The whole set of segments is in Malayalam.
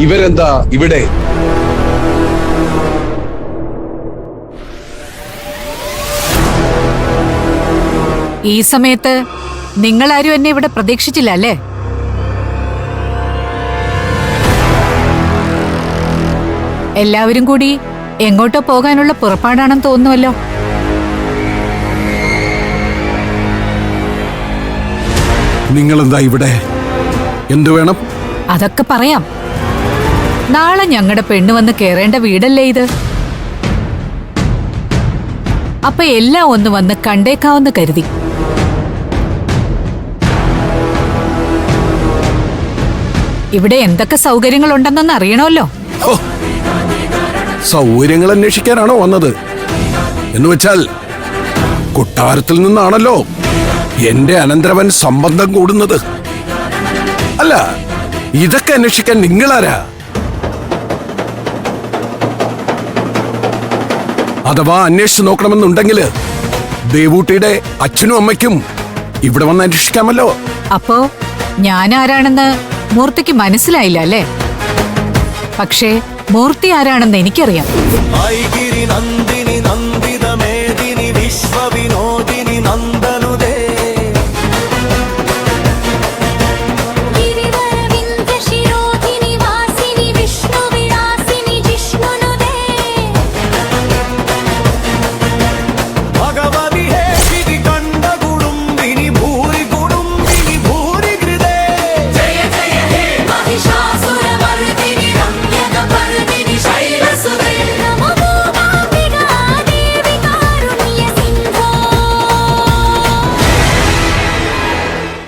ഇവരെന്താ ഇവിടെ? ഈ സമയത്ത് നിങ്ങളാരും എന്നെ ഇവിടെ പ്രതീക്ഷിച്ചില്ല അല്ലേ? എല്ലാവരും കൂടി എങ്ങോട്ടോ പോകാനുള്ള പുറപ്പാടാണെന്ന് തോന്നുമല്ലോ. നിങ്ങളെന്താ ഇവിടെ? എന്തു വേണം? അതൊക്കെ പറയാം. നാളെ ഞങ്ങളുടെ പെണ്ണ് വന്ന് കേറേണ്ട വീടല്ലേ ഇത്? അപ്പൊ എല്ലാം ഒന്ന് വന്ന് കണ്ടേക്കാവെന്ന് കരുതി. ഇവിടെ എന്തൊക്കെ സൗകര്യങ്ങളുണ്ടെന്നൊന്ന് അറിയണമല്ലോ. സൗകര്യങ്ങൾ അന്വേഷിക്കാനാണോ വന്നത്? എന്നുവെച്ചാൽ കൊട്ടാരത്തിൽ നിന്നാണല്ലോ എന്റെ അനന്തരവൻ സംബന്ധം കൂടുന്നത്. അല്ല, ഇതൊക്കെ അന്വേഷിക്കാൻ നിങ്ങളാരാ? അഥവാ അന്വേഷിച്ചു നോക്കണമെന്നുണ്ടെങ്കിൽ ദേവൂട്ടിയുടെ അച്ഛനും അമ്മയ്ക്കും ഇവിടെ വന്ന് അന്വേഷിക്കാമല്ലോ. അപ്പോ ഞാൻ ആരാണെന്ന് മൂർത്തിക്ക് മനസ്സിലായില്ല അല്ലേ? പക്ഷേ മൂർത്തി ആരാണെന്ന് എനിക്കറിയാം.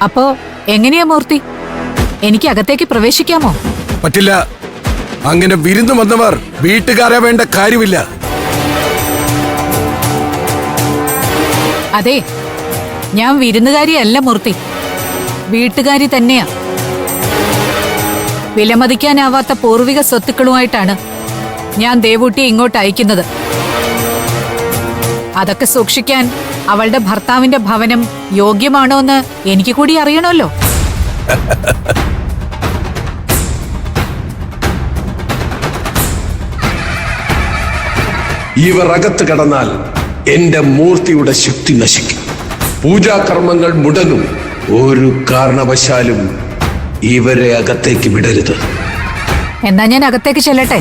അപ്പോ എങ്ങനെയാ മൂർത്തി, എനിക്ക് അകത്തേക്ക് പ്രവേശിക്കാമോ? പറ്റില്ല. അങ്ങനെ വിരുന്നു വന്നവർ വീട്ടുകാരെ വേണ്ട കാര്യമില്ല. അതെ, ഞാൻ വിരുന്നുകാരിയല്ല മൂർത്തി, വീട്ടുകാരി തന്നെയാ. വിലമതിക്കാനാവാത്ത പൂർവിക സ്വത്തുക്കളുമായിട്ടാണ് ഞാൻ ദേവൂട്ടിയെ ഇങ്ങോട്ട് അയക്കുന്നത്. അതൊക്കെ സൂക്ഷിക്കാൻ അവളുടെ ഭർത്താവിന്റെ ഭവനം യോഗ്യമാണോ എന്ന് എനിക്ക് കൂടി അറിയണമല്ലോ. ഇവർ അകത്ത് കടന്നാൽ എന്റെ മൂർത്തിയുടെ ശക്തി നശിക്കും, പൂജാകർമ്മങ്ങൾ മുടങ്ങും. ഒരു കാരണവശാലും ഇവരെ അകത്തേക്ക് വിടരുത്. എന്നാ ഞാൻ അകത്തേക്ക് ചെല്ലട്ടെ?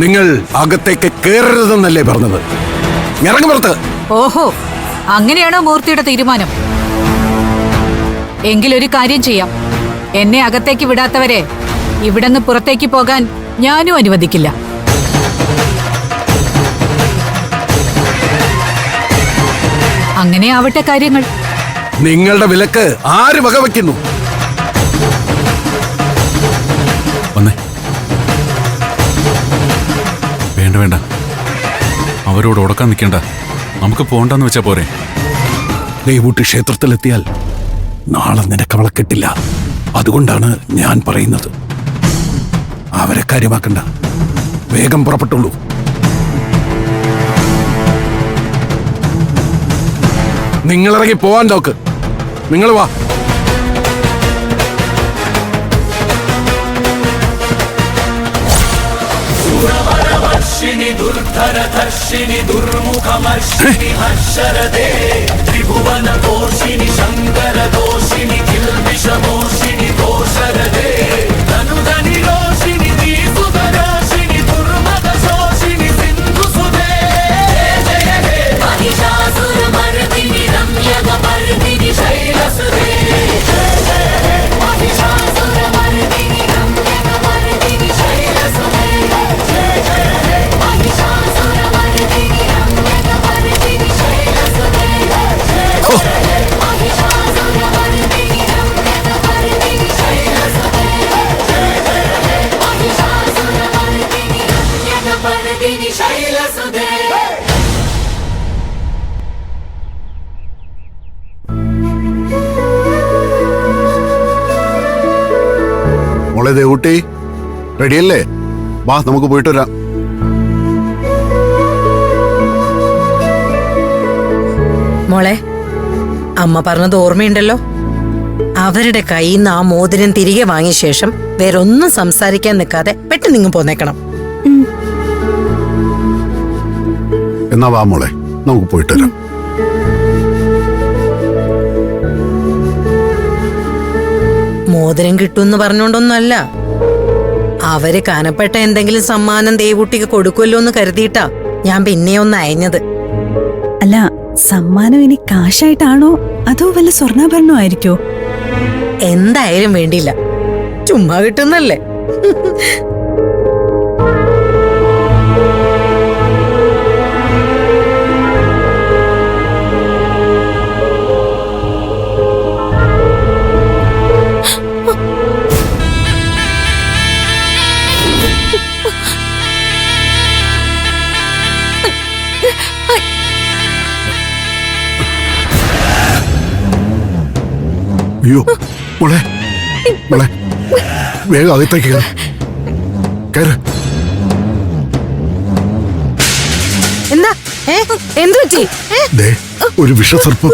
നിങ്ങൾ അകത്തേക്ക് കയറരുതെന്നല്ലേ പറഞ്ഞത്? ഇറങ്ങി പുറത്ത്. ഓഹോ, അങ്ങനെയാണോ മൂർത്തിയുടെ തീരുമാനം? എങ്കിലൊരു കാര്യം ചെയ്യാം, എന്നെ അകത്തേക്ക് വിടാത്തവരെ ഇവിടുന്ന് പുറത്തേക്ക് പോകാൻ ഞാനും അനുവദിക്കില്ല. അങ്ങനെ ആവട്ടെ കാര്യങ്ങൾ. നിങ്ങളുടെ വിലക്ക് ആര് വകവയ്ക്കുന്നു? വേണ്ട വേണ്ട, അവരോട് ഉടക്കാൻ നിൽക്കണ്ട, നമുക്ക് പോണ്ടെന്ന് വെച്ചാ പോരെ. ദേവൂട്ടി ക്ഷേത്രത്തിലെത്തിയാൽ നാളെ നിനക്ക് അവളെ കിട്ടില്ല. അതുകൊണ്ടാണ് ഞാൻ പറയുന്നത്. അവരെ കാര്യമാക്കണ്ട, വേഗം പുറപ്പെട്ടുള്ളൂ. നിങ്ങളിറങ്ങി പോവാൻ നോക്ക്. നിങ്ങൾ വാ. दुर्धरधर्षिणि दुर्मुखमर्षिणि हर्षरदे त्रिभुवन पोषिणि शंकर दोषिणि किल्बिषमोषिणि दोषरदे धनुधनि रोषिणि दीसुधराशिणि दुर्मद शोषिणि सिन्धुसुदे जय हे महिषासुरमर्दिनि रम्यकपर्दिनि शैलसुदे जय हे महिषासुरमर्दिनि रम्यकपर्दिनि शैलसुदे जय हे മോളെ ദേവൂട്ടി, റെഡിയല്ലേ? വാ, നമുക്ക് പോയിട്ട് വരാം. മോളെ, അമ്മ പറഞ്ഞത് ഓർമ്മയുണ്ടല്ലോ? അവരുടെ കയ്യിൽ നിന്ന് ആ മോതിരം തിരികെ വാങ്ങിയ ശേഷം വേറൊന്നും സംസാരിക്കാൻ നിൽക്കാതെ പെട്ടെന്ന് നിങ്ങൾ പോന്നേക്കണം. എന്നാ വാ മോളെ, നമുക്ക് പോയിട്ട് വരാം. മോതിരം കിട്ടുമെന്ന് പറഞ്ഞോണ്ടൊന്നുമല്ല, അവര് കനപ്പെട്ട എന്തെങ്കിലും സമ്മാനം ദേവൂട്ടിക്ക് കൊടുക്കുമല്ലോ എന്ന് കരുതിയിട്ടാ ഞാൻ പിന്നെ ഒന്ന് അയഞ്ഞത്. അല്ല, സമ്മാനം ഇനി കാശായിട്ടാണോ അതോ വല്ല സ്വർണ്ണാഭരണോ ആയിരിക്കോ? എന്തായാലും വേണ്ടിയില്ല, ചുമ്മാ കിട്ടുന്നല്ലേ. അയ്യോ മോളെ, മോളെ വേഗം അകത്തേക്ക് കയറ്. കയറ്. എന്താ എന്തു പറ്റി? ദേ, ഒരു വിഷസർപ്പം.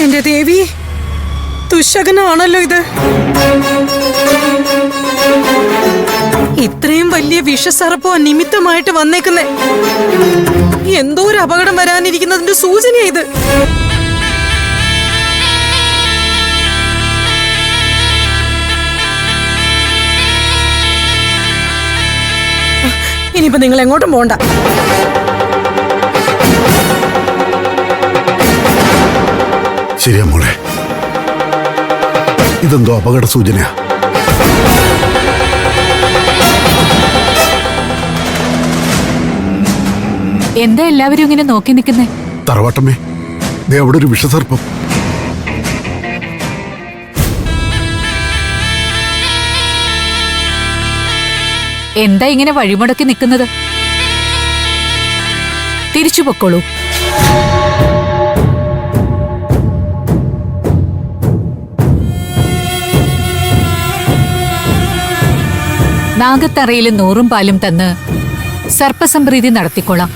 എന്റെ ദേവി, ദുശകനാണല്ലോ ഇത്. ഇത്രയും വലിയ വിഷസർപ്പോ നിമിത്തമായിട്ട് വന്നേക്കുന്നേ. എന്തോ ഒരു അപകടം വരാനിരിക്കുന്നതിന്റെ സൂചനയാ ഇത്. ഇനിയിപ്പോ നിങ്ങൾ എങ്ങോട്ടും പോണ്ട. ശരിയാ മോളെ, ഇതെന്തോ അപകട സൂചനയാ. എന്താ എല്ലാവരും ഇങ്ങനെ നോക്കി നിൽക്കുന്നേ? തറവാട്ടമ്മേ, ദേ അവിടെ ഒരു വിഷസർപ്പം. എന്താ ഇങ്ങനെ വഴിമുടക്കി നിൽക്കുന്നത്? തിരിച്ചു പൊക്കോളൂ. നാഗത്തറയിൽ 100 പാലും തന്ന് സർപ്പസംപ്രീതി നടത്തിക്കൊള്ളാം.